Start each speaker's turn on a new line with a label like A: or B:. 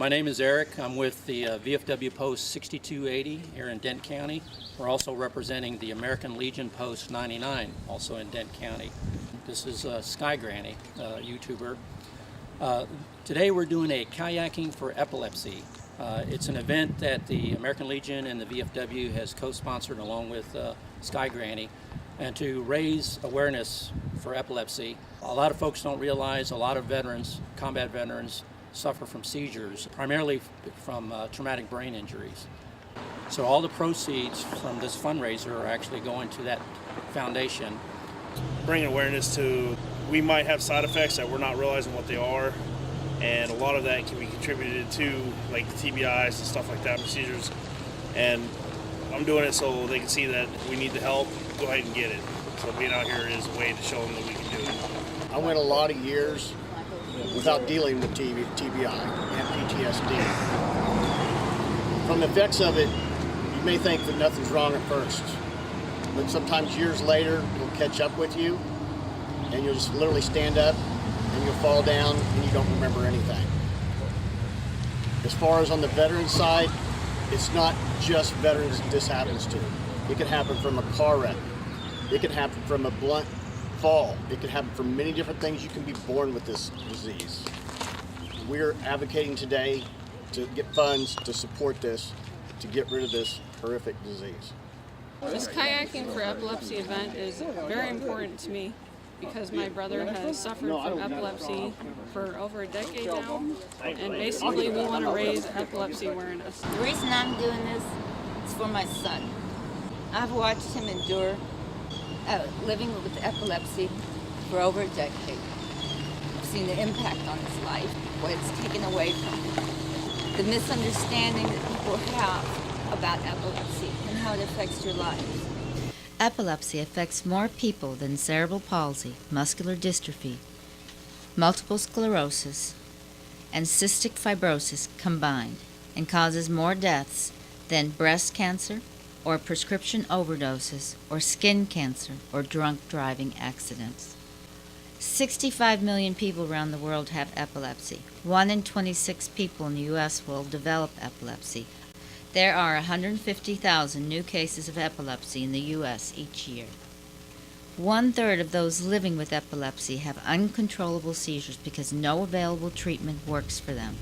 A: My name is Eric. I'm with the VFW Post 6280 here in Dent County. We're also representing the American Legion Post 99, also in Dent County. This is Sky Granny, YouTuber. Today we're doing a Kayaking for Epilepsy. It's an event that the American Legion and the VFW has co-sponsored along with Sky Granny, and to raise awareness for epilepsy. A lot of folks don't realize a lot of veterans, combat veterans, suffer from seizures, primarily from traumatic brain injuries. So all the proceeds from this fundraiser are actually going to that foundation.
B: Bringing awareness to, we might have side effects that we're not realizing what they are, and a lot of that can be contributed to, like the TBIs and stuff like that, procedures. And I'm doing it so they can see that we need the help, go ahead and get it. So being out here is a way to show them that we can do it.
C: I went a lot of years without dealing with TBI and PTSD. From the effects of it, you may think that nothing's wrong at first, but sometimes years later, it'll catch up with you, and you'll just literally stand up, and you'll fall down, and you don't remember anything. As far as on the veteran side, it's not just veterans this happens to. It can happen from a car wreck. It can happen from a blunt fall. It can happen from many different things. You can be born with this disease. We're advocating today to get funds to support this, to get rid of this horrific disease.
D: This Kayaking for Epilepsy event is very important to me because my brother has suffered from epilepsy for over a decade now, and basically we want to raise epilepsy awareness.
E: The reason I'm doing this is for my son. I've watched him endure living with epilepsy for over a decade. I've seen the impact on his life, what it's taken away from him, the misunderstanding that people have about epilepsy and how it affects your life.
F: Epilepsy affects more people than cerebral palsy, muscular dystrophy, multiple sclerosis, and cystic fibrosis combined, and causes more deaths than breast cancer, or prescription overdoses, or skin cancer, or drunk driving accidents. 65 million people around the world have epilepsy. 1 in 26 people in the U.S. will develop epilepsy. There are 150,000 new cases of epilepsy in the U.S. each year. 1/3 of those living with epilepsy have uncontrollable seizures because no available treatment works for them.